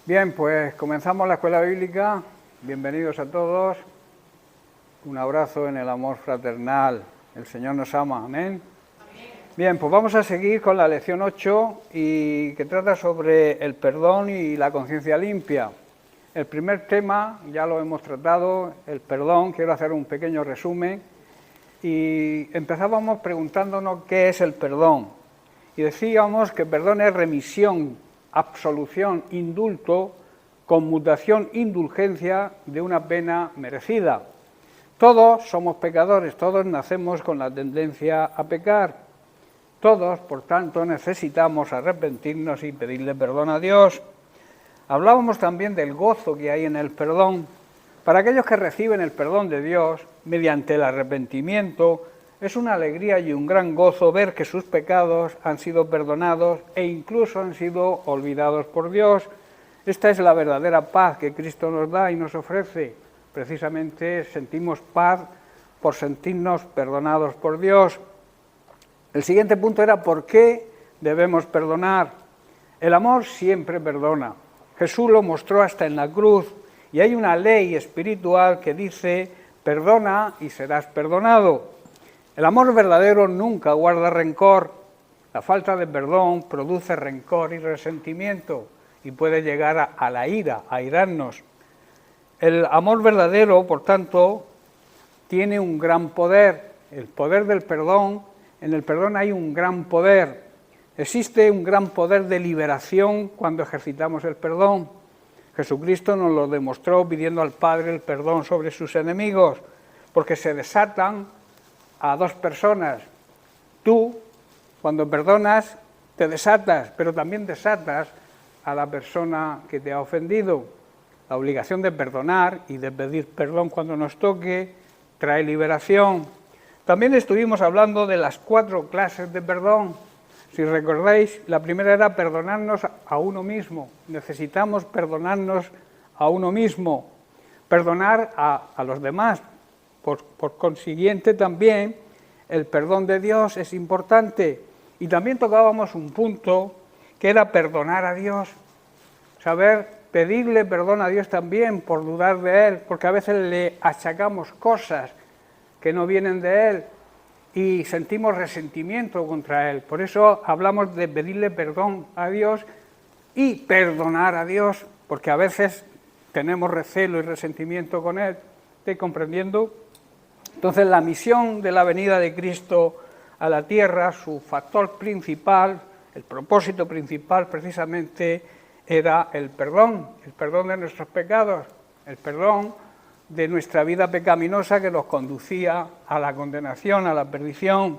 Bien, pues comenzamos la escuela bíblica. Bienvenidos a todos. Un abrazo en el amor fraternal. El Señor nos ama. Amén. Bien, pues vamos a seguir con la lección 8 y que trata sobre el perdón y la conciencia limpia. El primer tema ya lo hemos tratado, el perdón. Quiero hacer un pequeño resumen. Y empezábamos preguntándonos qué es el perdón. Y decíamos que perdón es remisión, absolución, indulto, conmutación, indulgencia de una pena merecida. Todos somos pecadores, todos nacemos con la tendencia a pecar. Todos, por tanto, necesitamos arrepentirnos y pedirle perdón a Dios. Hablábamos también del gozo que hay en el perdón. Para aquellos que reciben el perdón de Dios mediante el arrepentimiento, es una alegría y un gran gozo ver que sus pecados han sido perdonados e incluso han sido olvidados por Dios. Esta es la verdadera paz que Cristo nos da y nos ofrece. Precisamente sentimos paz por sentirnos perdonados por Dios. El siguiente punto era ¿por qué debemos perdonar? El amor siempre perdona. Jesús lo mostró hasta en la cruz y hay una ley espiritual que dice perdona y serás perdonado. El amor verdadero nunca guarda rencor. La falta de perdón produce rencor y resentimiento y puede llegar a la ira, a airarnos. El amor verdadero, por tanto, tiene un gran poder. El poder del perdón, en el perdón hay un gran poder. Existe un gran poder de liberación cuando ejercitamos el perdón. Jesucristo nos lo demostró pidiendo al Padre el perdón sobre sus enemigos, porque se desatan a dos personas. Tú, cuando perdonas, te desatas, pero también desatas a la persona que te ha ofendido. La obligación de perdonar y de pedir perdón cuando nos toque trae liberación. También estuvimos hablando de las 4 clases de perdón. Si recordáis, la primera era perdonarnos a uno mismo. Necesitamos perdonarnos a uno mismo, perdonar a los demás. Por consiguiente, también el perdón de Dios es importante. Y también tocábamos un punto que era perdonar a Dios, saber pedirle perdón a Dios también por dudar de Él, porque a veces le achacamos cosas que no vienen de Él y sentimos resentimiento contra Él. Por eso hablamos de pedirle perdón a Dios y perdonar a Dios, porque a veces tenemos recelo y resentimiento con Él. ¿Estoy comprendiendo? Entonces, la misión de la venida de Cristo a la tierra, su factor principal, el propósito principal precisamente era el perdón de nuestros pecados, el perdón de nuestra vida pecaminosa que nos conducía a la condenación, a la perdición.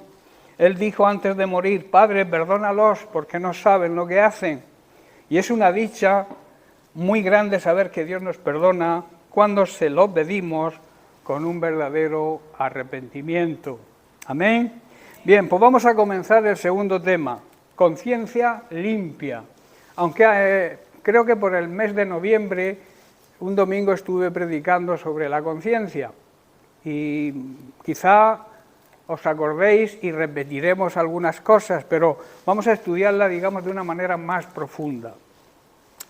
Él dijo antes de morir, Padre, perdónalos porque no saben lo que hacen. Y es una dicha muy grande saber que Dios nos perdona cuando se lo pedimos con un verdadero arrepentimiento. Amén. Bien, pues vamos a comenzar el segundo tema, conciencia limpia. Aunque creo que por el mes de noviembre, un domingo estuve predicando sobre la conciencia y quizá os acordéis y repetiremos algunas cosas, pero vamos a estudiarla, digamos, de una manera más profunda.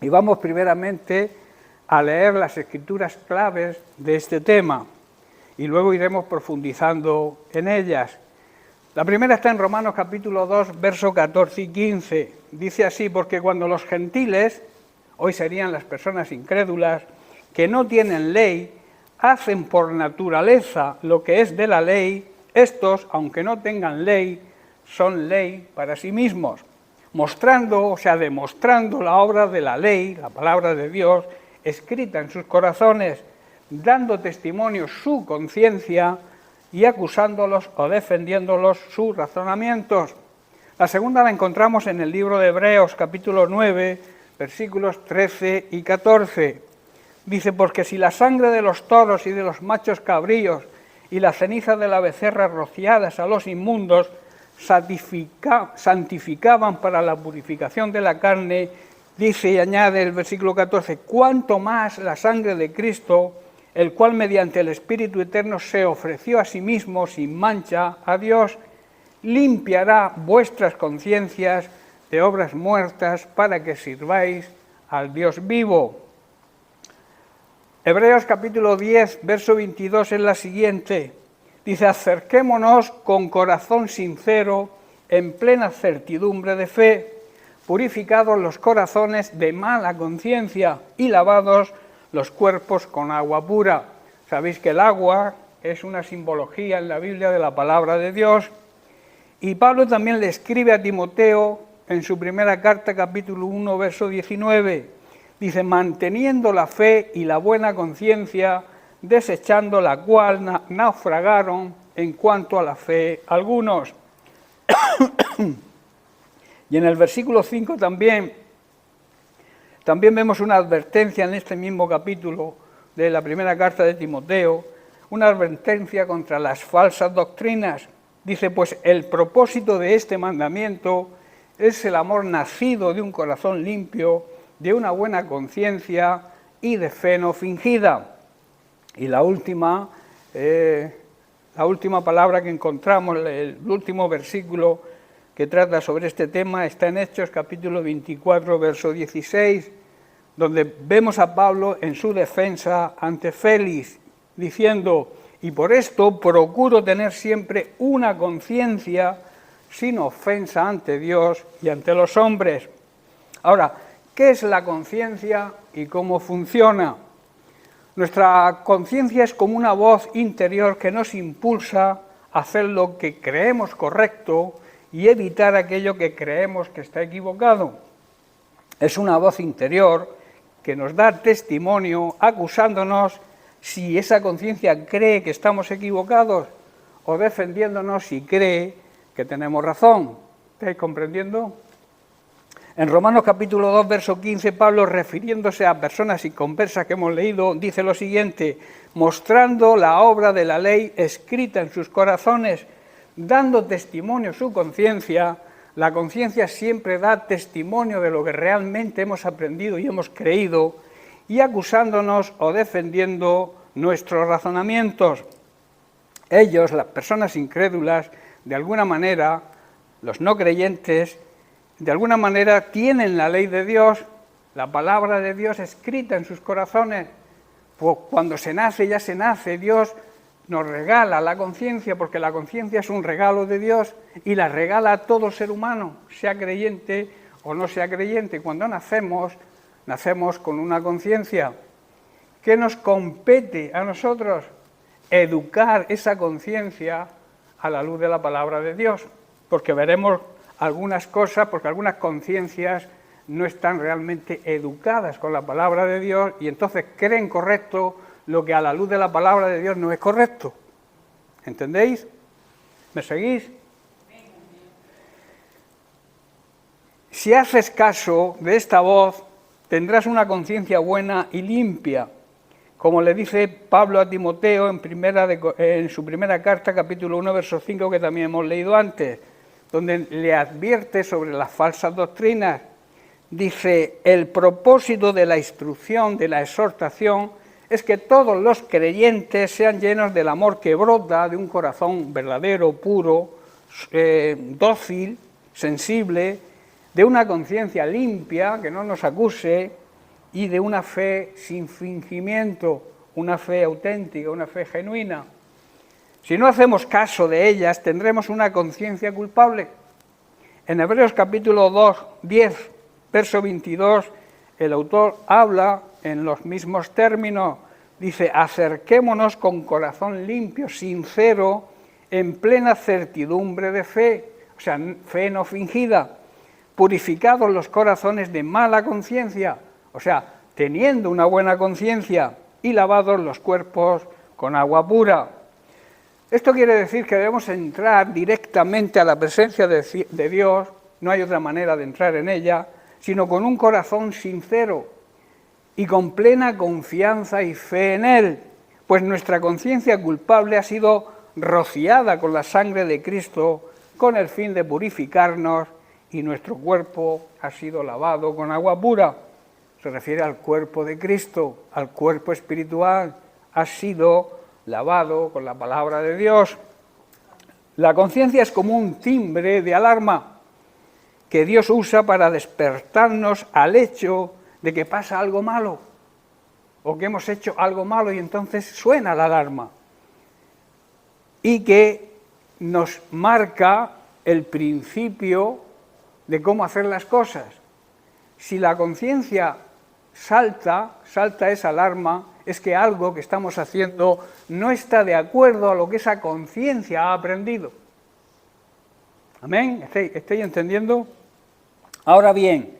Y vamos primeramente a leer las escrituras claves de este tema y luego iremos profundizando en ellas. La primera está en Romanos capítulo 2, versos 14 y 15. Dice así, porque cuando los gentiles, hoy serían las personas incrédulas, que no tienen ley, hacen por naturaleza lo que es de la ley, estos, aunque no tengan ley, son ley para sí mismos, demostrando la obra de la ley, la palabra de Dios, escrita en sus corazones, dando testimonio su conciencia y acusándolos o defendiéndolos sus razonamientos. La segunda la encontramos en el libro de Hebreos, capítulo 9, versículos 13 y 14. Dice, porque si la sangre de los toros y de los machos cabríos y la ceniza de la becerra rociadas a los inmundos santificaban para la purificación de la carne, dice y añade el versículo 14, cuánto más la sangre de Cristo, el cual mediante el Espíritu Eterno se ofreció a sí mismo sin mancha a Dios, limpiará vuestras conciencias de obras muertas para que sirváis al Dios vivo. Hebreos capítulo 10, verso 22 es la siguiente. Dice, acerquémonos con corazón sincero, en plena certidumbre de fe, purificados los corazones de mala conciencia y lavados los cuerpos con agua pura. Sabéis que el agua es una simbología en la Biblia de la palabra de Dios. Y Pablo también le escribe a Timoteo en su primera carta, capítulo 1, verso 19. Dice, manteniendo la fe y la buena conciencia, desechando la cual naufragaron en cuanto a la fe algunos. Y en el versículo 5 también vemos una advertencia en este mismo capítulo de la primera carta de Timoteo, una advertencia contra las falsas doctrinas. Dice, pues el propósito de este mandamiento es el amor nacido de un corazón limpio, de una buena conciencia y de fe no fingida. Y la última palabra que encontramos, el último versículo que trata sobre este tema, está en Hechos capítulo 24, verso 16, donde vemos a Pablo en su defensa ante Félix, diciendo, y por esto procuro tener siempre una conciencia sin ofensa ante Dios y ante los hombres. Ahora, ¿qué es la conciencia y cómo funciona? Nuestra conciencia es como una voz interior que nos impulsa a hacer lo que creemos correcto y evitar aquello que creemos que está equivocado. Es una voz interior que nos da testimonio acusándonos si esa conciencia cree que estamos equivocados o defendiéndonos si cree que tenemos razón. ¿Estáis comprendiendo? En Romanos capítulo 2, verso 15, Pablo, refiriéndose a personas inconversas que hemos leído, dice lo siguiente, mostrando la obra de la ley escrita en sus corazones, dando testimonio su conciencia. La conciencia siempre da testimonio de lo que realmente hemos aprendido y hemos creído, y acusándonos o defendiendo nuestros razonamientos. Ellos, las personas incrédulas, de alguna manera, los no creyentes, de alguna manera tienen la ley de Dios, la palabra de Dios escrita en sus corazones. Pues cuando se nace, ya se nace, Dios nos regala la conciencia, porque la conciencia es un regalo de Dios y la regala a todo ser humano, sea creyente o no sea creyente. Cuando nacemos con una conciencia. ¿Qué nos compete a nosotros? Educar esa conciencia a la luz de la palabra de Dios, porque veremos algunas cosas, porque algunas conciencias no están realmente educadas con la palabra de Dios y entonces creen correcto lo que a la luz de la palabra de Dios no es correcto. ¿Entendéis? ¿Me seguís? Si haces caso de esta voz, tendrás una conciencia buena y limpia, como le dice Pablo a Timoteo en su primera carta, capítulo 1, verso 5, que también hemos leído antes, donde le advierte sobre las falsas doctrinas. Dice, el propósito de la instrucción, de la exhortación, es que todos los creyentes sean llenos del amor que brota de un corazón verdadero, puro, dócil, sensible, de una conciencia limpia, que no nos acuse, y de una fe sin fingimiento, una fe auténtica, una fe genuina. Si no hacemos caso de ellas, tendremos una conciencia culpable. En Hebreos capítulo 2, 10, verso 22, el autor habla en los mismos términos. Dice, acerquémonos con corazón limpio, sincero, en plena certidumbre de fe, o sea, fe no fingida, purificados los corazones de mala conciencia, o sea, teniendo una buena conciencia, y lavados los cuerpos con agua pura. Esto quiere decir que debemos entrar directamente a la presencia de Dios, no hay otra manera de entrar en ella, sino con un corazón sincero y con plena confianza y fe en Él, pues nuestra conciencia culpable ha sido rociada con la sangre de Cristo con el fin de purificarnos y nuestro cuerpo ha sido lavado con agua pura. Se refiere al cuerpo de Cristo, al cuerpo espiritual, ha sido lavado con la palabra de Dios. La conciencia es como un timbre de alarma que Dios usa para despertarnos al hecho de que pasa algo malo o que hemos hecho algo malo y entonces suena la alarma y que nos marca el principio de cómo hacer las cosas. Si la conciencia salta esa alarma, es que algo que estamos haciendo no está de acuerdo a lo que esa conciencia ha aprendido. ¿Amén? ¿Estoy entendiendo? Ahora bien,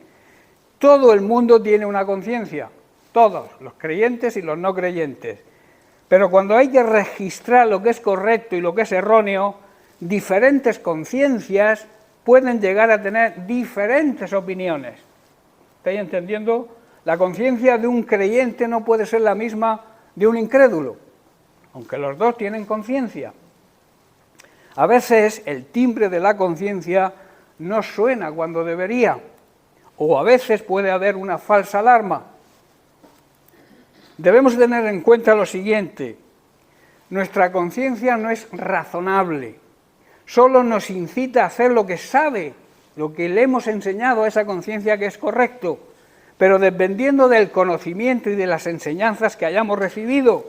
todo el mundo tiene una conciencia, todos, los creyentes y los no creyentes. Pero cuando hay que registrar lo que es correcto y lo que es erróneo, diferentes conciencias pueden llegar a tener diferentes opiniones. ¿Estáis entendiendo? La conciencia de un creyente no puede ser la misma de un incrédulo, aunque los dos tienen conciencia. A veces el timbre de la conciencia no suena cuando debería, o a veces puede haber una falsa alarma. Debemos tener en cuenta lo siguiente: nuestra conciencia no es razonable, solo nos incita a hacer lo que sabe, lo que le hemos enseñado a esa conciencia que es correcto, pero dependiendo del conocimiento y de las enseñanzas que hayamos recibido.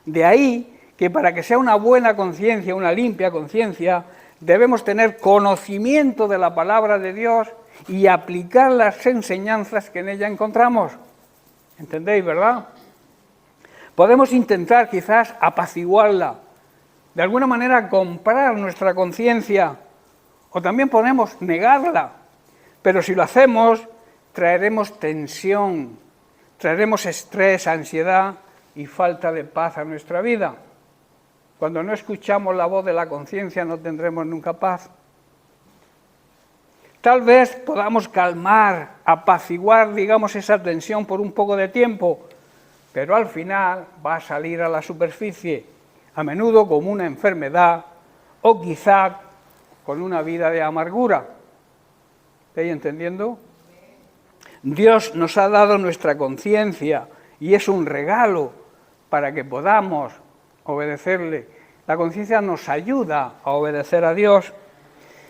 De ahí que para que sea una buena conciencia, una limpia conciencia, debemos tener conocimiento de la palabra de Dios y aplicar las enseñanzas que en ella encontramos. ¿Entendéis, verdad? Podemos intentar quizás apaciguarla, de alguna manera comprar nuestra conciencia, o también podemos negarla, pero si lo hacemos, traeremos tensión, traeremos estrés, ansiedad y falta de paz a nuestra vida. Cuando no escuchamos la voz de la conciencia no tendremos nunca paz. Tal vez podamos calmar, apaciguar, digamos, esa tensión por un poco de tiempo, pero al final va a salir a la superficie, a menudo como una enfermedad o quizá con una vida de amargura. ¿Estáis entendiendo? Dios nos ha dado nuestra conciencia y es un regalo para que podamos obedecerle. La conciencia nos ayuda a obedecer a Dios.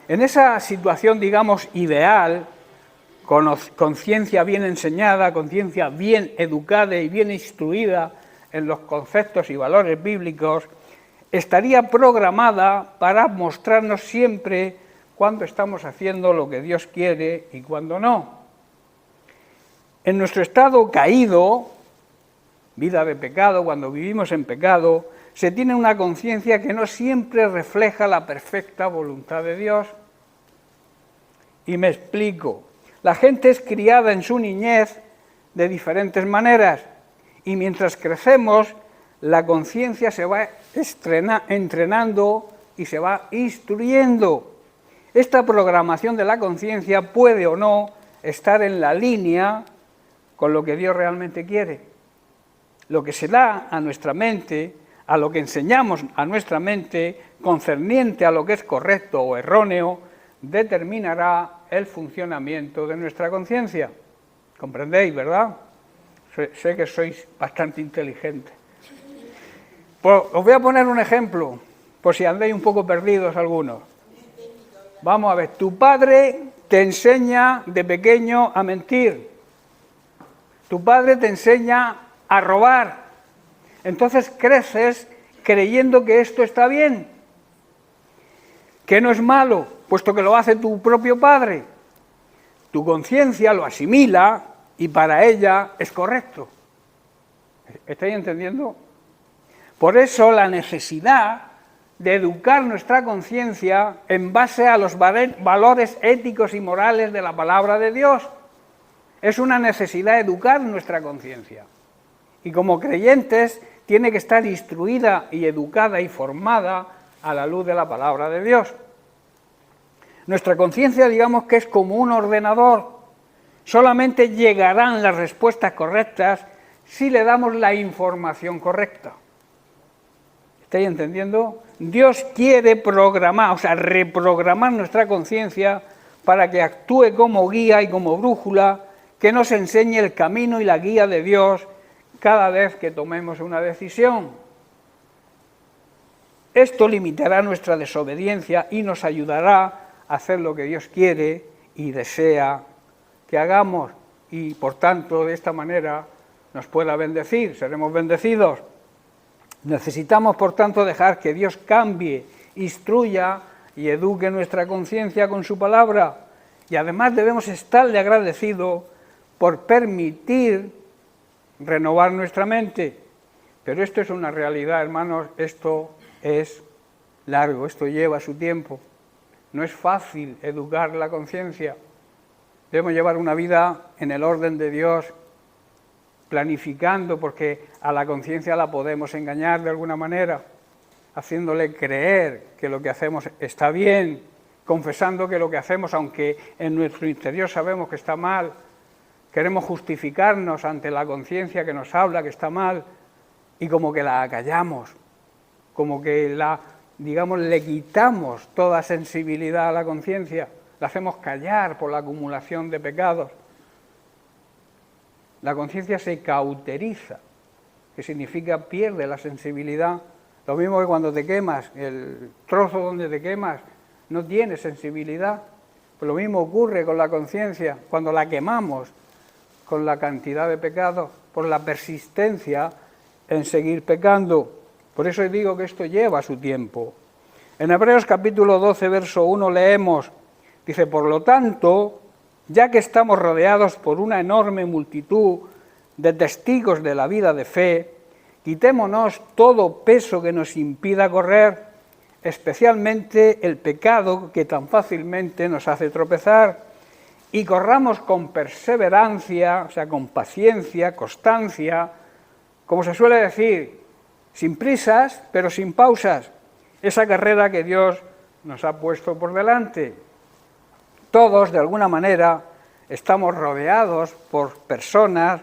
En esa situación, digamos, ideal, con conciencia bien enseñada, conciencia bien educada y bien instruida en los conceptos y valores bíblicos, estaría programada para mostrarnos siempre cuándo estamos haciendo lo que Dios quiere y cuándo no. En nuestro estado caído, vida de pecado, cuando vivimos en pecado, se tiene una conciencia que no siempre refleja la perfecta voluntad de Dios. Y me explico. La gente es criada en su niñez de diferentes maneras y mientras crecemos, la conciencia se va entrenando y se va instruyendo. Esta programación de la conciencia puede o no estar en la línea con lo que Dios realmente quiere. Lo que se da a nuestra mente, a lo que enseñamos a nuestra mente, concerniente a lo que es correcto o erróneo, determinará el funcionamiento de nuestra conciencia. ¿Comprendéis, verdad? Sé que sois bastante inteligentes. Pues os voy a poner un ejemplo, por si andáis un poco perdidos algunos. Vamos a ver, tu padre te enseña de pequeño a mentir. Tu padre te enseña a robar. Entonces creces creyendo que esto está bien, que no es malo, puesto que lo hace tu propio padre. Tu conciencia lo asimila y para ella es correcto. ¿Estáis entendiendo? Por eso la necesidad de educar nuestra conciencia en base a los valores éticos y morales de la palabra de Dios. Es una necesidad educar nuestra conciencia. Y como creyentes tiene que estar instruida y educada y formada a la luz de la palabra de Dios. Nuestra conciencia, digamos que es como un ordenador. Solamente llegarán las respuestas correctas si le damos la información correcta. ¿Estáis entendiendo? Dios quiere programar, o sea, reprogramar nuestra conciencia para que actúe como guía y como brújula, que nos enseñe el camino y la guía de Dios cada vez que tomemos una decisión. Esto limitará nuestra desobediencia y nos ayudará a hacer lo que Dios quiere y desea que hagamos. y por tanto de esta manera nos pueda bendecir, seremos bendecidos. Necesitamos por tanto dejar que Dios cambie, instruya y eduque nuestra conciencia con su palabra, y además debemos estarle agradecidos por permitir renovar nuestra mente. Pero esto es una realidad, hermanos, esto es largo, esto lleva su tiempo. No es fácil educar la conciencia. Debemos llevar una vida en el orden de Dios, planificando, porque a la conciencia la podemos engañar de alguna manera, haciéndole creer que lo que hacemos está bien, confesando que lo que hacemos, aunque en nuestro interior sabemos que está mal, queremos justificarnos ante la conciencia que nos habla que está mal, y como que la acallamos, como que le quitamos toda sensibilidad a la conciencia, la hacemos callar por la acumulación de pecados. La conciencia se cauteriza, que significa pierde la sensibilidad. Lo mismo que cuando te quemas, el trozo donde te quemas no tiene sensibilidad. Pues lo mismo ocurre con la conciencia, cuando la quemamos con la cantidad de pecados, por la persistencia en seguir pecando. Por eso digo que esto lleva su tiempo. En Hebreos capítulo 12, verso 1 leemos, dice, por lo tanto, ya que estamos rodeados por una enorme multitud de testigos de la vida de fe, quitémonos todo peso que nos impida correr, especialmente el pecado que tan fácilmente nos hace tropezar, y corramos con perseverancia, o sea, con paciencia, constancia, como se suele decir, sin prisas, pero sin pausas, esa carrera que Dios nos ha puesto por delante. Todos, de alguna manera, estamos rodeados por personas,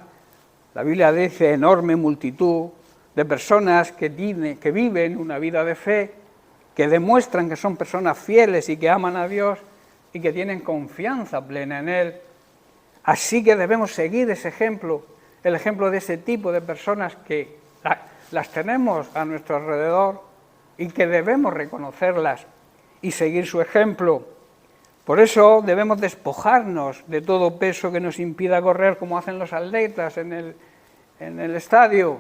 la Biblia dice enorme multitud, de personas que viven una vida de fe, que demuestran que son personas fieles y que aman a Dios y que tienen confianza plena en Él. Así que debemos seguir ese ejemplo, el ejemplo de ese tipo de personas que las tenemos a nuestro alrededor y que debemos reconocerlas y seguir su ejemplo. Por eso debemos despojarnos de todo peso que nos impida correr, como hacen los atletas en el estadio.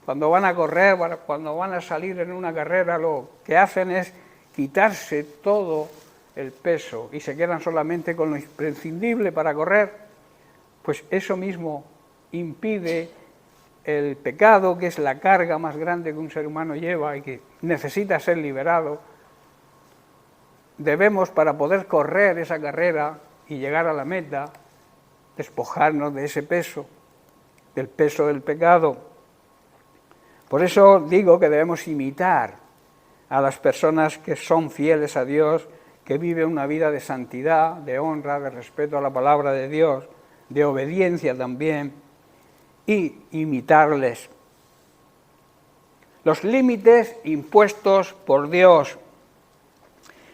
Cuando van a correr, cuando van a salir en una carrera, lo que hacen es quitarse todo el peso y se quedan solamente con lo imprescindible para correr. Pues eso mismo impide el pecado, que es la carga más grande que un ser humano lleva y que necesita ser liberado. Debemos, para poder correr esa carrera y llegar a la meta, despojarnos de ese peso, del peso del pecado. Por eso digo que debemos imitar a las personas que son fieles a Dios, que viven una vida de santidad, de honra, de respeto a la palabra de Dios, de obediencia también, y imitarles. Los límites impuestos por Dios.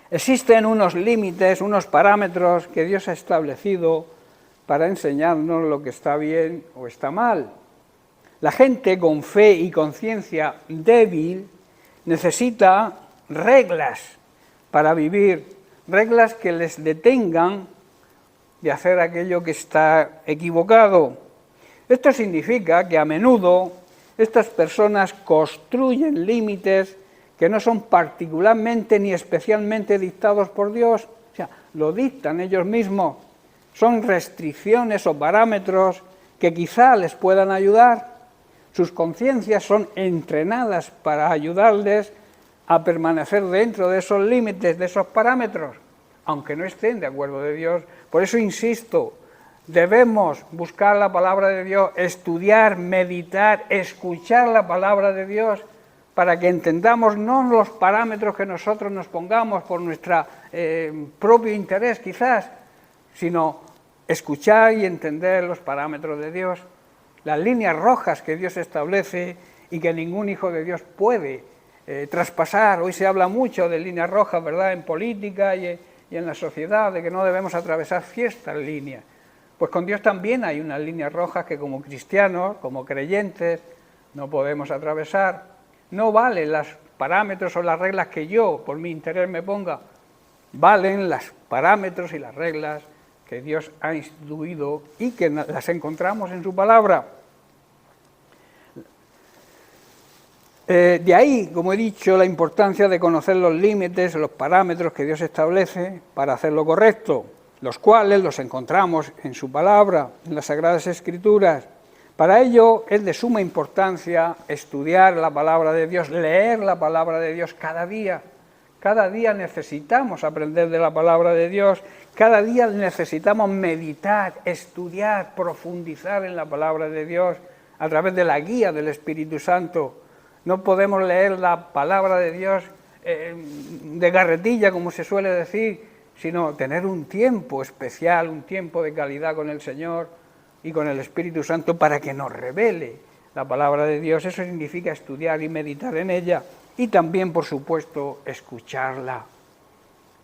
Existen unos límites, unos parámetros que Dios ha establecido para enseñarnos lo que está bien o está mal. La gente con fe y conciencia débil necesita reglas para vivir, reglas que les detengan de hacer aquello que está equivocado. Esto significa que a menudo estas personas construyen límites que no son particularmente ni especialmente dictados por Dios, o sea, lo dictan ellos mismos. Son restricciones o parámetros que quizá les puedan ayudar. Sus conciencias son entrenadas para ayudarles a permanecer dentro de esos límites, de esos parámetros, aunque no estén de acuerdo de Dios. Por eso insisto, debemos buscar la palabra de Dios, estudiar, meditar, escuchar la palabra de Dios, para que entendamos no los parámetros que nosotros nos pongamos por nuestro propio interés quizás, sino escuchar y entender los parámetros de Dios, las líneas rojas que Dios establece y que ningún hijo de Dios puede traspasar. Hoy se habla mucho de líneas rojas, ¿verdad?, en política y en la sociedad, de que no debemos atravesar ciertas líneas. Pues con Dios también hay unas líneas rojas que como cristianos, como creyentes, no podemos atravesar. No valen los parámetros o las reglas que yo, por mi interés, me ponga. Valen los parámetros y las reglas que Dios ha instituido y que las encontramos en su palabra. De ahí, como he dicho, la importancia de conocer los límites, los parámetros que Dios establece para hacer lo correcto, los cuales los encontramos en su palabra, en las Sagradas Escrituras. Para ello es de suma importancia estudiar la palabra de Dios, leer la palabra de Dios cada día. Cada día necesitamos aprender de la palabra de Dios, cada día necesitamos meditar, estudiar, profundizar en la palabra de Dios a través de la guía del Espíritu Santo. No podemos leer la palabra de Dios de carretilla, como se suele decir, sino tener un tiempo especial, un tiempo de calidad con el Señor y con el Espíritu Santo para que nos revele la palabra de Dios. Eso significa estudiar y meditar en ella y también, por supuesto, escucharla.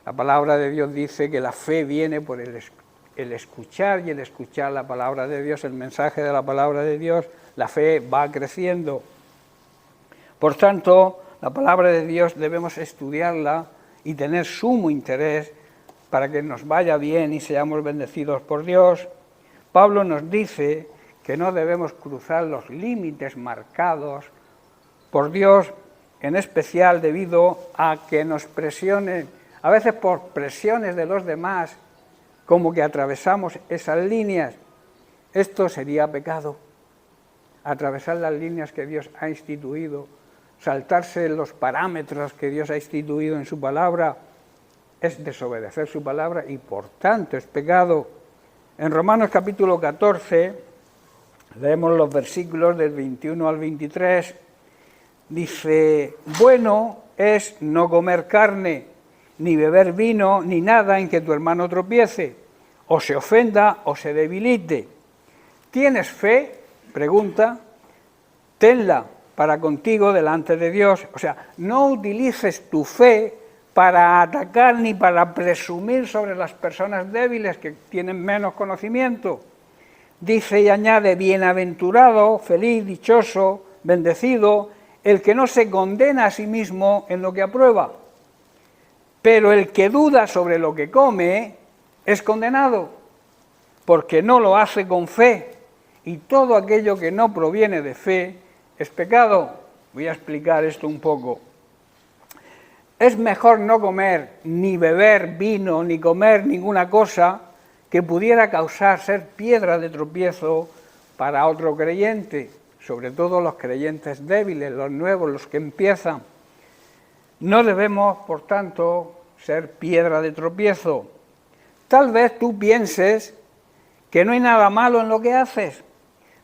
La palabra de Dios dice que la fe viene por el escuchar y el escuchar la palabra de Dios, el mensaje de la palabra de Dios. La fe va creciendo. Por tanto, la palabra de Dios debemos estudiarla y tener sumo interés para que nos vaya bien y seamos bendecidos por Dios. Pablo nos dice que no debemos cruzar los límites marcados por Dios, en especial debido a que nos presionen, a veces por presiones de los demás, como que atravesamos esas líneas. Esto sería pecado, atravesar las líneas que Dios ha instituido, saltarse los parámetros que Dios ha instituido en su palabra, es desobedecer su palabra y por tanto es pecado. En Romanos capítulo 14, leemos los versículos del 21 al 23, dice: bueno es no comer carne, ni beber vino, ni nada en que tu hermano tropiece, o se ofenda o se debilite. ¿Tienes fe? Pregunta. Tenla para contigo delante de Dios. O sea, no utilices tu fe para atacar ni para presumir sobre las personas débiles que tienen menos conocimiento. Dice y añade: bienaventurado, feliz, dichoso, bendecido, el que no se condena a sí mismo en lo que aprueba. Pero el que duda sobre lo que come es condenado, porque no lo hace con fe, y todo aquello que no proviene de fe es pecado. Voy a explicar esto un poco. Es mejor no comer, ni beber vino, ni comer ninguna cosa que pudiera causar ser piedra de tropiezo para otro creyente, sobre todo los creyentes débiles, los nuevos, los que empiezan. No debemos, por tanto, ser piedra de tropiezo. Tal vez tú pienses que no hay nada malo en lo que haces,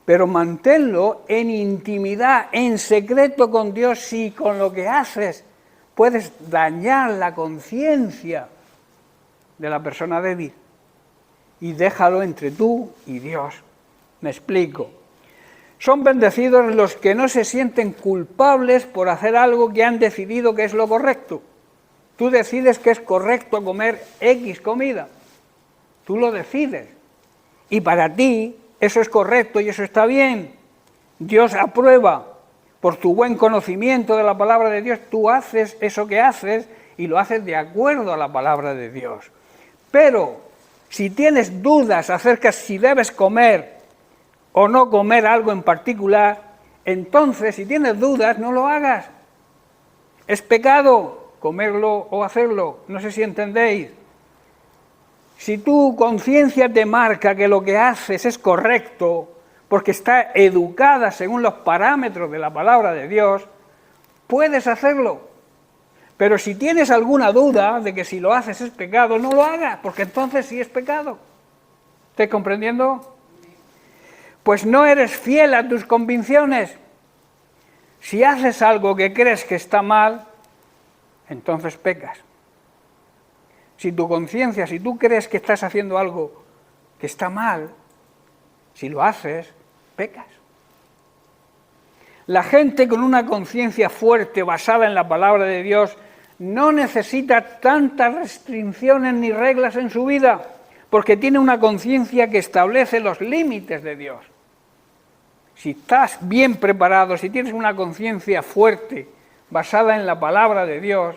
pero manténlo en intimidad, en secreto con Dios, si con lo que haces puedes dañar la conciencia de la persona débil. Y déjalo entre tú y Dios. Me explico. Son bendecidos los que no se sienten culpables por hacer algo que han decidido que es lo correcto. Tú decides que es correcto comer X comida. Tú lo decides. Y para ti eso es correcto y eso está bien. Dios aprueba. Por tu buen conocimiento de la palabra de Dios, tú haces eso que haces y lo haces de acuerdo a la palabra de Dios. Pero si tienes dudas acerca si debes comer o no comer algo en particular, entonces si tienes dudas no lo hagas. Es pecado comerlo o hacerlo, no sé si entendéis. Si tu conciencia te marca que lo que haces es correcto, porque está educada según los parámetros de la palabra de Dios, puedes hacerlo. Pero si tienes alguna duda de que si lo haces es pecado, no lo hagas, porque entonces sí es pecado. ¿Estás comprendiendo? Pues no eres fiel a tus convicciones. Si haces algo que crees que está mal, entonces pecas. Si tu conciencia, si tú crees que estás haciendo algo que está mal, si lo haces, pecas. La gente con una conciencia fuerte basada en la palabra de Dios no necesita tantas restricciones ni reglas en su vida, porque tiene una conciencia que establece los límites de Dios. Si estás bien preparado, si tienes una conciencia fuerte basada en la palabra de Dios,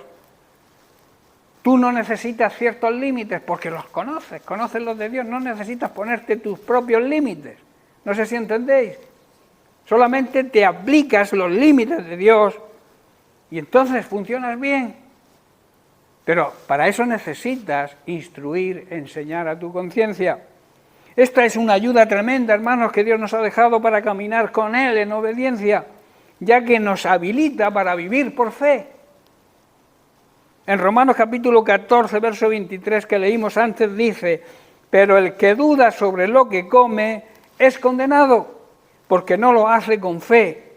Tú no necesitas ciertos límites porque los conoces los de Dios, no necesitas ponerte tus propios límites. No sé si entendéis. Solamente te aplicas los límites de Dios y entonces funcionas bien. Pero para eso necesitas instruir, enseñar a tu conciencia. Esta es una ayuda tremenda, hermanos, que Dios nos ha dejado para caminar con Él en obediencia, ya que nos habilita para vivir por fe. En Romanos capítulo 14, verso 23, que leímos antes, dice: pero el que duda sobre lo que come es condenado, porque no lo hace con fe,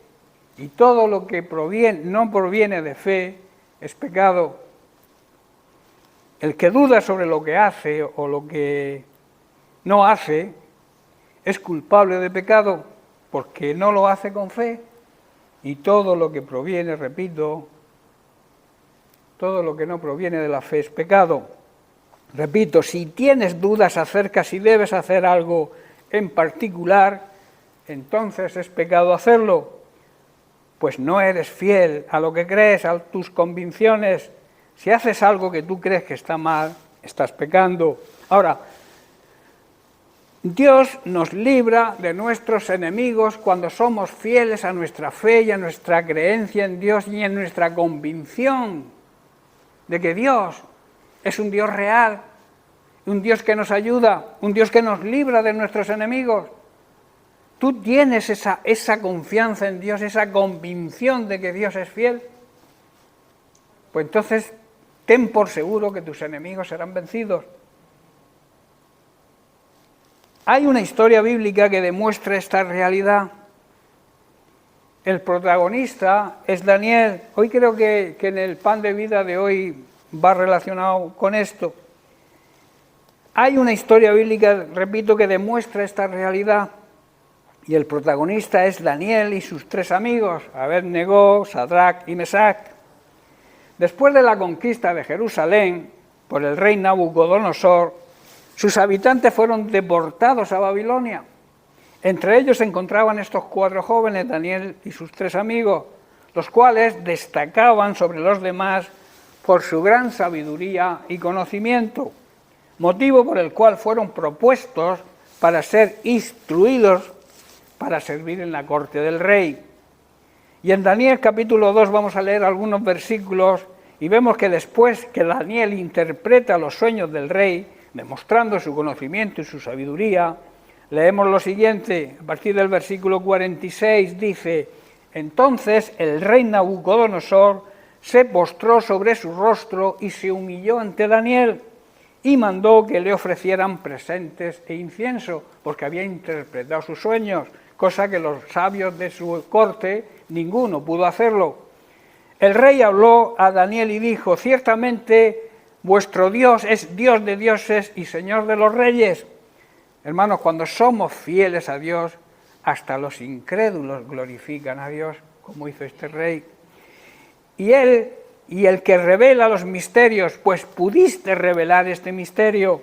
y todo lo que no proviene de fe es pecado. El que duda sobre lo que hace o lo que no hace es culpable de pecado, porque no lo hace con fe, y todo lo que proviene, repito, todo lo que no proviene de la fe es pecado. Repito, si tienes dudas acerca si debes hacer algo en particular, entonces es pecado hacerlo, pues no eres fiel a lo que crees, a tus convicciones. Si haces algo que tú crees que está mal, estás pecando. Ahora, Dios nos libra de nuestros enemigos cuando somos fieles a nuestra fe y a nuestra creencia en Dios y en nuestra convicción de que Dios es un Dios real, un Dios que nos ayuda, un Dios que nos libra de nuestros enemigos. Tú tienes esa confianza en Dios, esa convicción de que Dios es fiel, pues entonces ten por seguro que tus enemigos serán vencidos. Hay una historia bíblica que demuestra esta realidad. El protagonista es Daniel. Hoy creo que en el pan de vida de hoy va relacionado con esto. Hay una historia bíblica, repito, que demuestra esta realidad. Y el protagonista es Daniel y sus 3 amigos, Abed-Negó, Sadrac y Mesac. Después de la conquista de Jerusalén por el rey Nabucodonosor, sus habitantes fueron deportados a Babilonia. Entre ellos se encontraban estos 4 jóvenes, Daniel y sus 3 amigos, los cuales destacaban sobre los demás por su gran sabiduría y conocimiento, motivo por el cual fueron propuestos para ser instruidos para servir en la corte del rey. Y en Daniel capítulo 2 vamos a leer algunos versículos y vemos que después que Daniel interpreta los sueños del rey, demostrando su conocimiento y su sabiduría, leemos lo siguiente, a partir del versículo 46, dice: entonces el rey Nabucodonosor se postró sobre su rostro y se humilló ante Daniel, y mandó que le ofrecieran presentes e incienso, porque había interpretado sus sueños, cosa que los sabios de su corte, ninguno pudo hacerlo. El rey habló a Daniel y dijo: ciertamente vuestro Dios es Dios de dioses y Señor de los reyes. Hermanos, cuando somos fieles a Dios, hasta los incrédulos glorifican a Dios, como hizo este rey. Y el que revela los misterios, pues pudiste revelar este misterio.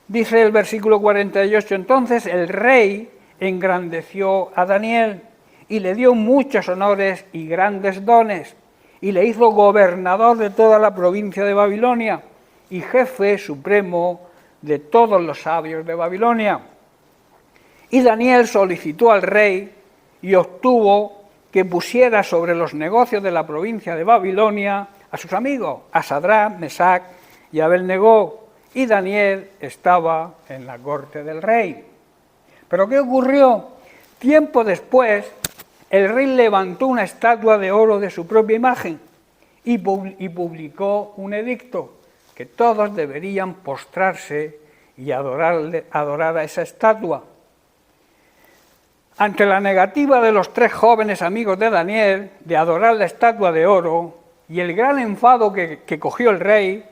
Dice el versículo 48, entonces el rey engrandeció a Daniel y le dio muchos honores y grandes dones, y le hizo gobernador de toda la provincia de Babilonia y jefe supremo de todos los sabios de Babilonia. Y Daniel solicitó al rey y obtuvo que pusiera sobre los negocios de la provincia de Babilonia a sus amigos, a Sadrac, Mesac y Abed-Negó, y Daniel estaba en la corte del rey. ¿Pero qué ocurrió? Tiempo después, el rey levantó una estatua de oro de su propia imagen y publicó un edicto, que todos deberían postrarse y adorar a esa estatua. Ante la negativa de los 3 jóvenes amigos de Daniel de adorar la estatua de oro y el gran enfado que cogió el rey,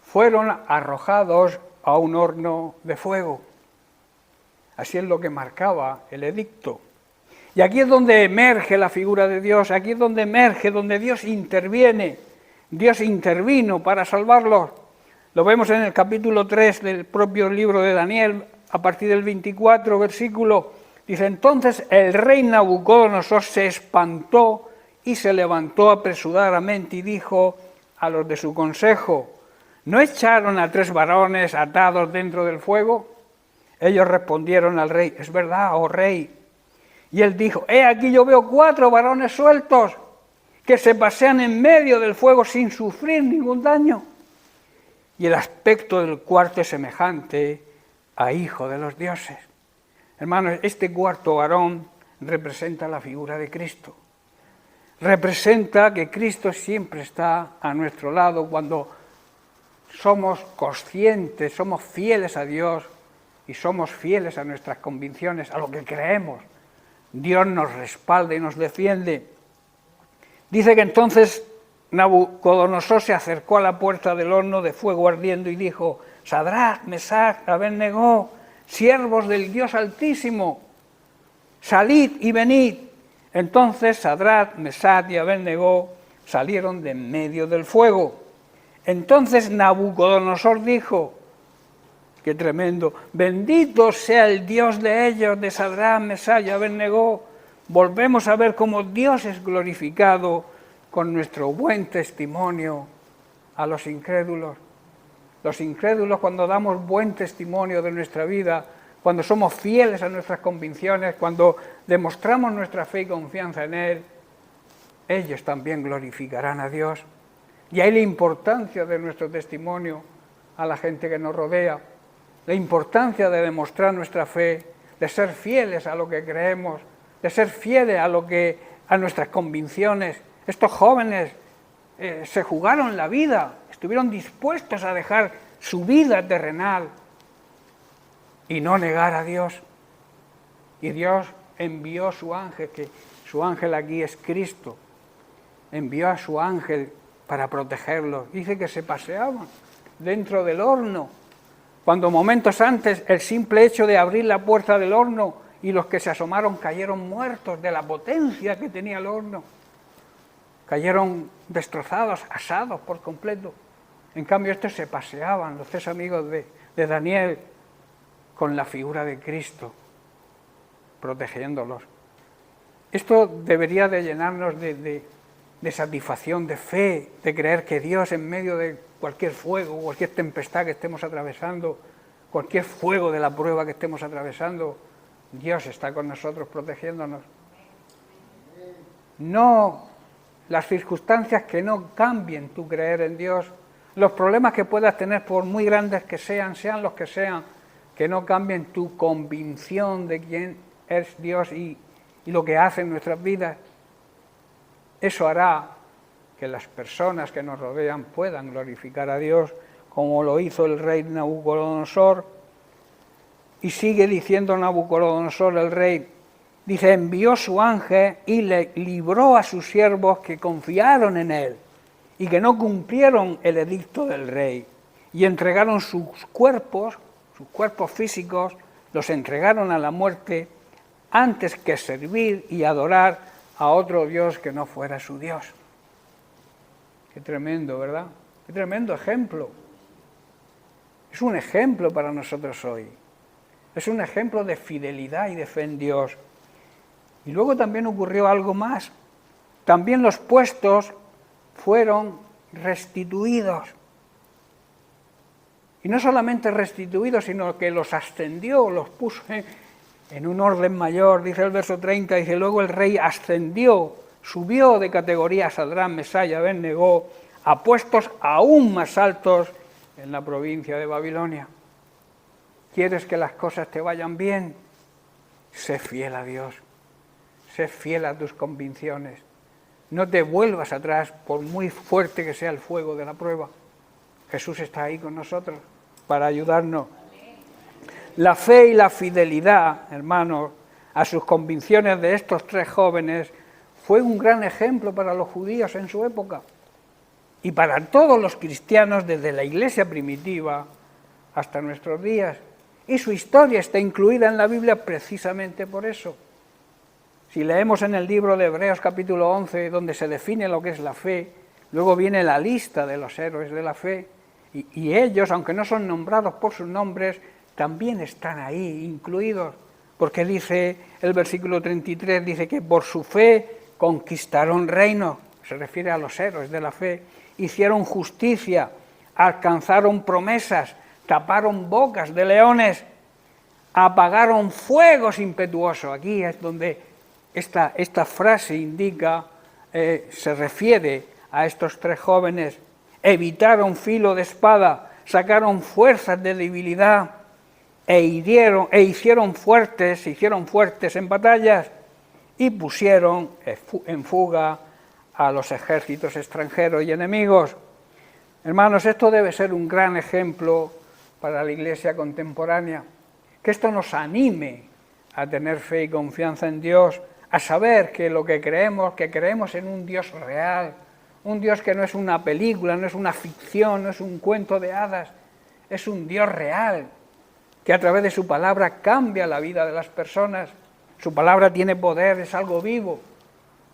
fueron arrojados a un horno de fuego. Así es lo que marcaba el edicto. Y aquí es donde emerge la figura de Dios, aquí es donde emerge, donde Dios interviene. Dios intervino para salvarlos. Lo vemos en el capítulo 3 del propio libro de Daniel, a partir del 24 versículo. Dice, entonces el rey Nabucodonosor se espantó y se levantó apresuradamente y dijo a los de su consejo, ¿no echaron a 3 varones atados dentro del fuego? Ellos respondieron al rey, es verdad, oh rey. Y él dijo, he aquí yo veo 4 varones sueltos que se pasean en medio del fuego sin sufrir ningún daño. Y el aspecto del cuarto es semejante a hijo de los dioses. Hermanos, este cuarto varón representa la figura de Cristo. Representa que Cristo siempre está a nuestro lado cuando somos conscientes, somos fieles a Dios y somos fieles a nuestras convicciones, a lo que creemos. Dios nos respalda y nos defiende. Dice que entonces Nabucodonosor se acercó a la puerta del horno de fuego ardiendo y dijo, Sadrach, Mesach, Abed-negó, siervos del Dios Altísimo, salid y venid. Entonces Sadrach, Mesach y Abed-negó salieron de en medio del fuego. Entonces Nabucodonosor dijo, qué tremendo, bendito sea el Dios de ellos, de Sadrach, Mesach y Abed-negó. Volvemos a ver cómo Dios es glorificado con nuestro buen testimonio a los incrédulos. Los incrédulos, cuando damos buen testimonio de nuestra vida, cuando somos fieles a nuestras convicciones, cuando demostramos nuestra fe y confianza en Él, ellos también glorificarán a Dios. Y ahí la importancia de nuestro testimonio a la gente que nos rodea, la importancia de demostrar nuestra fe, de ser fieles a lo que creemos, de ser fieles a nuestras convicciones. Estos jóvenes se jugaron la vida, estuvieron dispuestos a dejar su vida terrenal y no negar a Dios. Y Dios envió su ángel, que su ángel aquí es Cristo, envió a su ángel para protegerlos. Dice que se paseaban dentro del horno, cuando momentos antes el simple hecho de abrir la puerta del horno y los que se asomaron cayeron muertos de la potencia que tenía el horno. Cayeron destrozados, asados por completo. En cambio estos se paseaban, los 3 amigos de Daniel, con la figura de Cristo, protegiéndolos. Esto debería de llenarnos de satisfacción, de fe, de creer que Dios en medio de cualquier fuego, cualquier tempestad que estemos atravesando, cualquier fuego de la prueba que estemos atravesando, Dios está con nosotros protegiéndonos. No las circunstancias que no cambien tu creer en Dios, los problemas que puedas tener por muy grandes que sean los que sean, que no cambien tu convicción de quién es Dios y lo que hace en nuestras vidas. Eso hará que las personas que nos rodean puedan glorificar a Dios, como lo hizo el rey Nabucodonosor. Y sigue diciendo Nabucodonosor, el rey, dice, envió su ángel y le libró a sus siervos que confiaron en él y que no cumplieron el edicto del rey, y entregaron sus cuerpos físicos, los entregaron a la muerte antes que servir y adorar a otro Dios que no fuera su Dios. Qué tremendo, ¿verdad? Qué tremendo ejemplo. Es un ejemplo para nosotros hoy. Es un ejemplo de fidelidad y de fe en Dios. Y luego también ocurrió algo más. También los puestos fueron restituidos. Y no solamente restituidos, sino que los ascendió, los puso en un orden mayor. Dice el verso 30, dice, luego el rey ascendió, subió de categoría a Sadrach, Mesach y Abed-negó a puestos aún más altos en la provincia de Babilonia. ¿Quieres que las cosas te vayan bien? Sé fiel a Dios. Sé fiel a tus convicciones. No te vuelvas atrás por muy fuerte que sea el fuego de la prueba. Jesús está ahí con nosotros para ayudarnos. La fe y la fidelidad, hermanos, a sus convicciones de estos 3 jóvenes fue un gran ejemplo para los judíos en su época y para todos los cristianos desde la iglesia primitiva hasta nuestros días. Y su historia está incluida en la Biblia precisamente por eso. Si leemos en el libro de Hebreos capítulo 11, donde se define lo que es la fe, luego viene la lista de los héroes de la fe, y ellos, aunque no son nombrados por sus nombres, también están ahí incluidos, porque dice el versículo 33, dice que por su fe conquistaron reinos, se refiere a los héroes de la fe, hicieron justicia, alcanzaron promesas, taparon bocas de leones, apagaron fuegos impetuosos. Aquí es donde esta frase indica, se refiere a estos 3 jóvenes. Evitaron filo de espada, sacaron fuerzas de debilidad e hicieron fuertes en batallas y pusieron en fuga a los ejércitos extranjeros y enemigos. Hermanos, esto debe ser un gran ejemplo para la Iglesia contemporánea, que esto nos anime a tener fe y confianza en Dios, a saber que lo que creemos en un Dios real, un Dios que no es una película, no es una ficción, no es un cuento de hadas, es un Dios real, que a través de su palabra cambia la vida de las personas. Su palabra tiene poder, es algo vivo,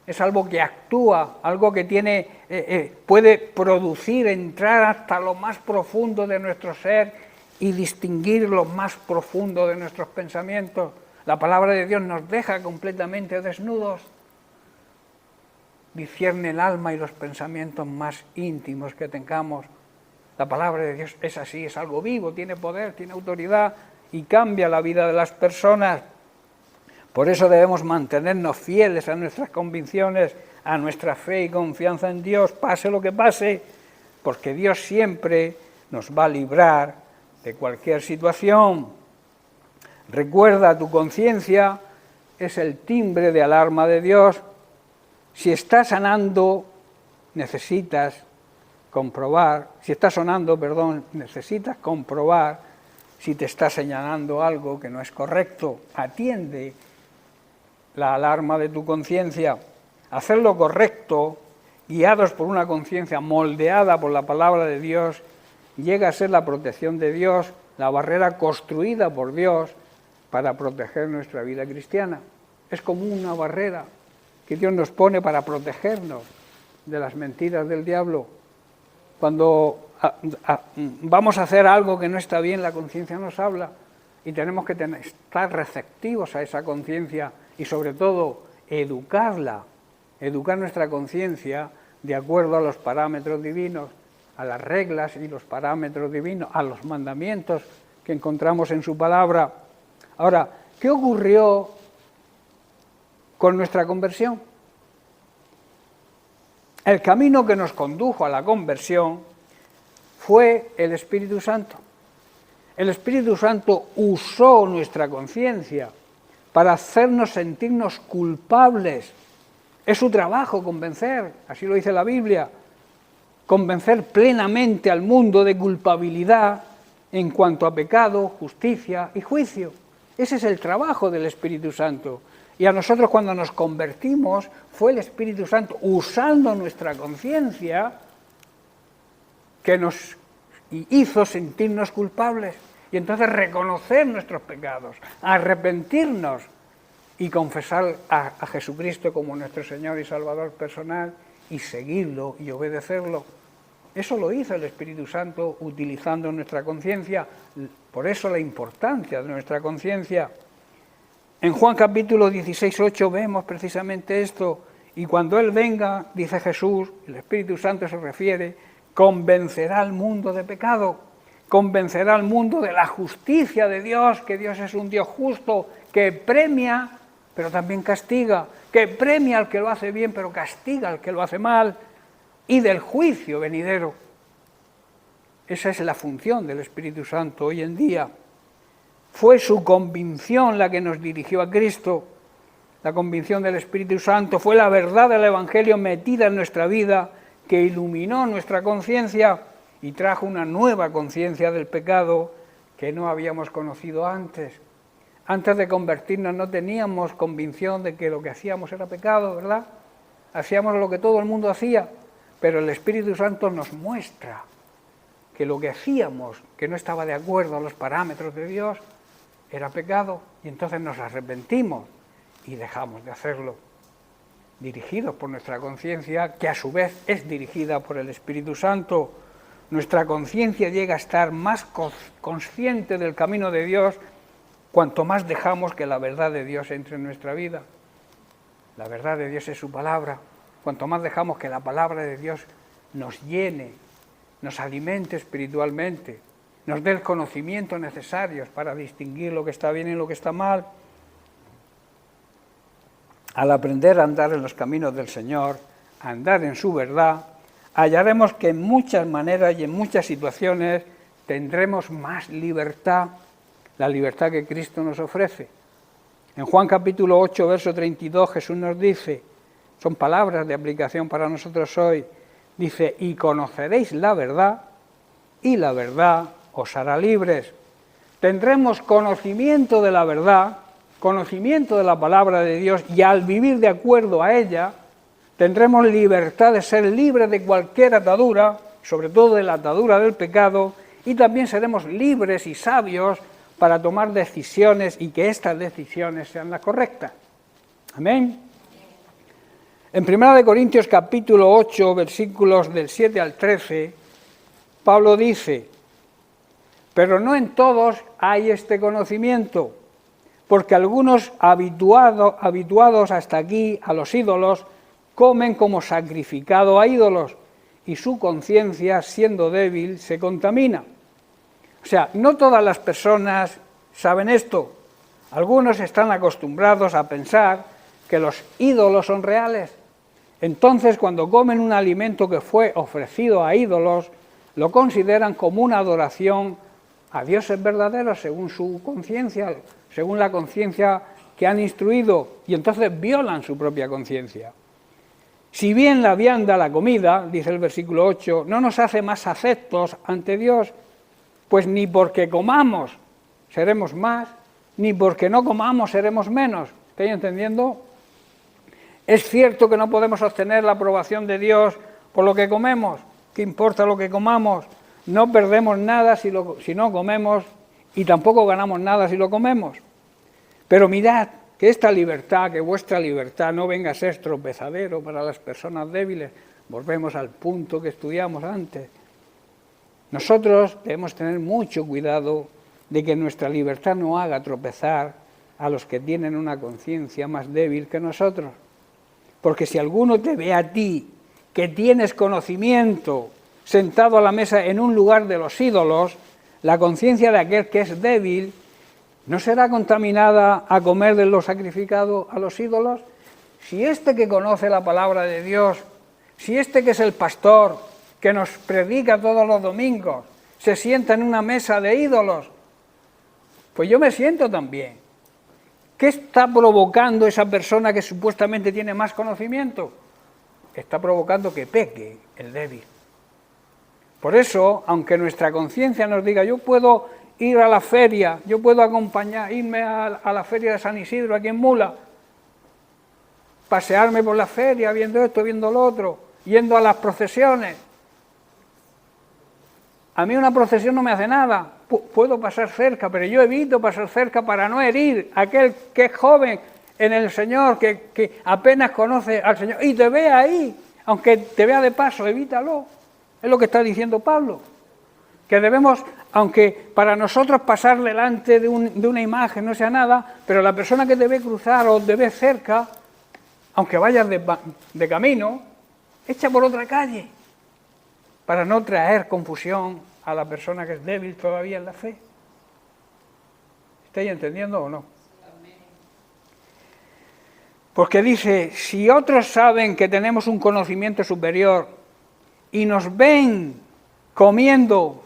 es algo que actúa, algo que puede producir, entrar hasta lo más profundo de nuestro ser y distinguir lo más profundo de nuestros pensamientos. La palabra de Dios nos deja completamente desnudos, discierne el alma y los pensamientos más íntimos que tengamos. La palabra de Dios es así, es algo vivo, tiene poder, tiene autoridad y cambia la vida de las personas. Por eso debemos mantenernos fieles a nuestras convicciones, a nuestra fe y confianza en Dios, pase lo que pase, porque Dios siempre nos va a librar de cualquier situación. Recuerda, tu conciencia es el timbre de alarma de Dios. Si está sonando, necesitas comprobar si te está señalando algo que no es correcto. Atiende la alarma de tu conciencia. Hacer lo correcto, guiados por una conciencia moldeada por la palabra de Dios, llega a ser la protección de Dios, la barrera construida por Dios para proteger nuestra vida cristiana. Es como una barrera que Dios nos pone para protegernos de las mentiras del diablo. Cuando vamos a hacer algo que no está bien, la conciencia nos habla y tenemos que estar receptivos a esa conciencia y sobre todo educar nuestra conciencia de acuerdo a los parámetros divinos, a las reglas y los parámetros divinos, a los mandamientos que encontramos en su palabra. Ahora, ¿qué ocurrió con nuestra conversión? El camino que nos condujo a la conversión fue el Espíritu Santo. El Espíritu Santo usó nuestra conciencia para hacernos sentirnos culpables. Es su trabajo convencer, así lo dice la Biblia, convencer plenamente al mundo de culpabilidad en cuanto a pecado, justicia y juicio. Ese es el trabajo del Espíritu Santo. Y a nosotros cuando nos convertimos fue el Espíritu Santo usando nuestra conciencia que nos hizo sentirnos culpables y entonces reconocer nuestros pecados, arrepentirnos y confesar a Jesucristo como nuestro Señor y Salvador personal y seguirlo y obedecerlo. Eso lo hizo el Espíritu Santo utilizando nuestra conciencia, por eso la importancia de nuestra conciencia. En Juan capítulo 16:8 vemos precisamente esto, y cuando Él venga, dice Jesús, el Espíritu Santo se refiere, convencerá al mundo de pecado, convencerá al mundo de la justicia de Dios, que Dios es un Dios justo, que premia, pero también castiga, que premia al que lo hace bien, pero castiga al que lo hace mal, y del juicio venidero. Esa es la función del Espíritu Santo hoy en día. Fue su convicción la que nos dirigió a Cristo. La convicción del Espíritu Santo fue la verdad del Evangelio metida en nuestra vida, que iluminó nuestra conciencia y trajo una nueva conciencia del pecado que no habíamos conocido antes. Antes de convertirnos no teníamos convicción de que lo que hacíamos era pecado, ¿verdad? Hacíamos lo que todo el mundo hacía, pero el Espíritu Santo nos muestra que lo que hacíamos, que no estaba de acuerdo a los parámetros de Dios, era pecado, y entonces nos arrepentimos y dejamos de hacerlo, dirigidos por nuestra conciencia, que a su vez es dirigida por el Espíritu Santo. Nuestra conciencia llega a estar más consciente del camino de Dios cuanto más dejamos que la verdad de Dios entre en nuestra vida. La verdad de Dios es su palabra. Cuanto más dejamos que la palabra de Dios nos llene nos alimente espiritualmente, nos dé el conocimiento necesario para distinguir lo que está bien y lo que está mal. Al aprender a andar en los caminos del Señor, a andar en su verdad, hallaremos que en muchas maneras y en muchas situaciones tendremos más libertad, la libertad que Cristo nos ofrece. En Juan capítulo 8, verso 32, Jesús nos dice, son palabras de aplicación para nosotros hoy, dice, y conoceréis la verdad, y la verdad os hará libres. Tendremos conocimiento de la verdad, conocimiento de la palabra de Dios, y al vivir de acuerdo a ella, tendremos libertad de ser libres de cualquier atadura, sobre todo de la atadura del pecado, y también seremos libres y sabios para tomar decisiones y que estas decisiones sean las correctas. Amén. En 1 Corintios capítulo 8, versículos del 7 al 13, Pablo dice, pero no en todos hay este conocimiento, porque algunos habituados hasta aquí a los ídolos, comen como sacrificado a ídolos, y su conciencia, siendo débil, se contamina. O sea, no todas las personas saben esto. Algunos están acostumbrados a pensar que los ídolos son reales. Entonces, cuando comen un alimento que fue ofrecido a ídolos, lo consideran como una adoración a dioses verdaderos según su conciencia, según la conciencia que han instruido, y entonces violan su propia conciencia. Si bien la vianda, la comida, dice el versículo 8, no nos hace más aceptos ante Dios, pues ni porque comamos seremos más, ni porque no comamos seremos menos. ¿Estáis entendiendo? Es cierto que no podemos obtener la aprobación de Dios por lo que comemos. ¿Qué importa lo que comamos? No perdemos nada si no comemos y tampoco ganamos nada si lo comemos. Pero mirad que esta libertad, que vuestra libertad no venga a ser tropezadero para las personas débiles. Volvemos al punto que estudiamos antes. Nosotros debemos tener mucho cuidado de que nuestra libertad no haga tropezar a los que tienen una conciencia más débil que nosotros. Porque si alguno te ve a ti, que tienes conocimiento, sentado a la mesa en un lugar de los ídolos, la conciencia de aquel que es débil, ¿no será contaminada a comer de lo sacrificado a los ídolos? Si este que conoce la palabra de Dios, si este que es el pastor, que nos predica todos los domingos, se sienta en una mesa de ídolos, pues yo me siento también. ¿Qué está provocando esa persona que supuestamente tiene más conocimiento? Está provocando que peque el débil. Por eso, aunque nuestra conciencia nos diga, yo puedo ir a la feria, yo puedo irme a la feria de San Isidro, aquí en Mula, pasearme por la feria, viendo esto, viendo lo otro, yendo a las procesiones. A mí una procesión no me hace nada, puedo pasar cerca, pero yo evito pasar cerca para no herir a aquel que es joven en el Señor, que apenas conoce al Señor, y te ve ahí, aunque te vea de paso, evítalo. Es lo que está diciendo Pablo, que debemos, aunque para nosotros pasar delante de una imagen no sea nada, pero la persona que te ve cruzar o te ve cerca, aunque vayas de camino, echa por otra calle, para no traer confusión a la persona que es débil todavía en la fe. ¿Estáis entendiendo o no? Porque dice, si otros saben que tenemos un conocimiento superior y nos ven comiendo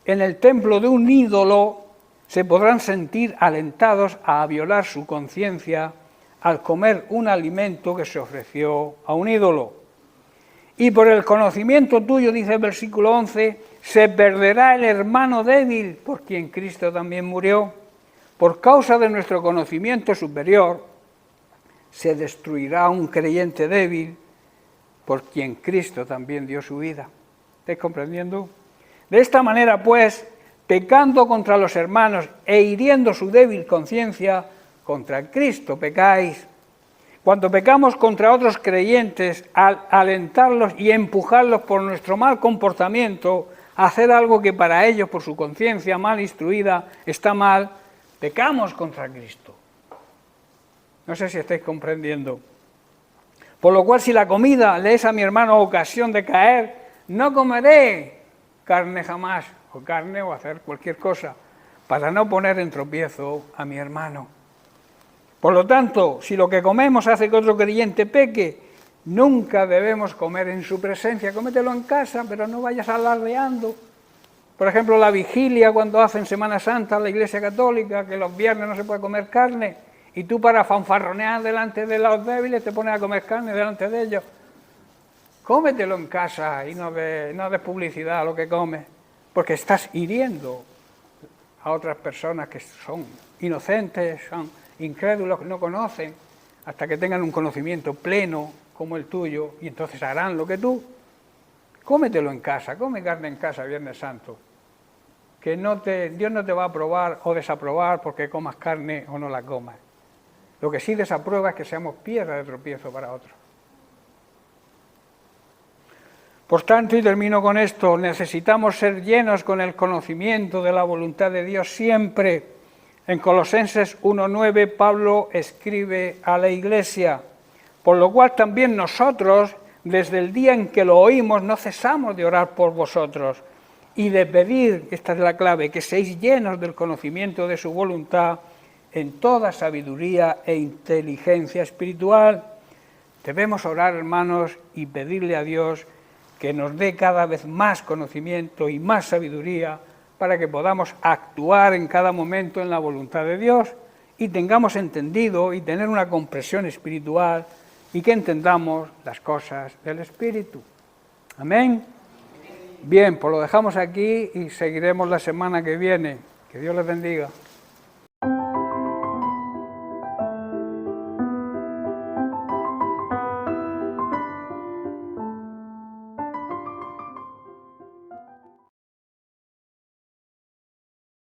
en el templo de un ídolo, se podrán sentir alentados a violar su conciencia al comer un alimento que se ofreció a un ídolo. Y por el conocimiento tuyo, dice el versículo 11, se perderá el hermano débil por quien Cristo también murió. Por causa de nuestro conocimiento superior, se destruirá un creyente débil por quien Cristo también dio su vida. ¿Estáis comprendiendo? De esta manera, pues, pecando contra los hermanos e hiriendo su débil conciencia, contra Cristo pecáis. Cuando pecamos contra otros creyentes, al alentarlos y empujarlos por nuestro mal comportamiento a hacer algo que para ellos, por su conciencia mal instruida, está mal, pecamos contra Cristo. No sé si estáis comprendiendo. Por lo cual, si la comida le es a mi hermano ocasión de caer, no comeré carne jamás, o carne o hacer cualquier cosa, para no poner en tropiezo a mi hermano. Por lo tanto, si lo que comemos hace que otro creyente peque, nunca debemos comer en su presencia. Cómetelo en casa, pero no vayas alardeando. Por ejemplo, la vigilia cuando hacen Semana Santa la Iglesia Católica, que los viernes no se puede comer carne, y tú para fanfarronear delante de los débiles te pones a comer carne delante de ellos. Cómetelo en casa y no des publicidad a lo que comes, porque estás hiriendo a otras personas que son inocentes, son incrédulos, que no conocen, hasta que tengan un conocimiento pleno como el tuyo, y entonces harán lo que tú. Cómetelo en casa, come carne en casa Viernes Santo, que Dios no te va a aprobar o desaprobar porque comas carne o no la comas. Lo que sí desaprueba es que seamos piedra de tropiezo para otros. Por tanto, y termino con esto, necesitamos ser llenos con el conocimiento de la voluntad de Dios siempre. En Colosenses 1:9 Pablo escribe a la Iglesia, por lo cual también nosotros, desde el día en que lo oímos, no cesamos de orar por vosotros y de pedir, esta es la clave, que seáis llenos del conocimiento de su voluntad en toda sabiduría e inteligencia espiritual. Debemos orar, hermanos, y pedirle a Dios que nos dé cada vez más conocimiento y más sabiduría para que podamos actuar en cada momento en la voluntad de Dios y tengamos entendido y tener una comprensión espiritual y que entendamos las cosas del Espíritu. Amén. Bien, pues lo dejamos aquí y seguiremos la semana que viene. Que Dios les bendiga.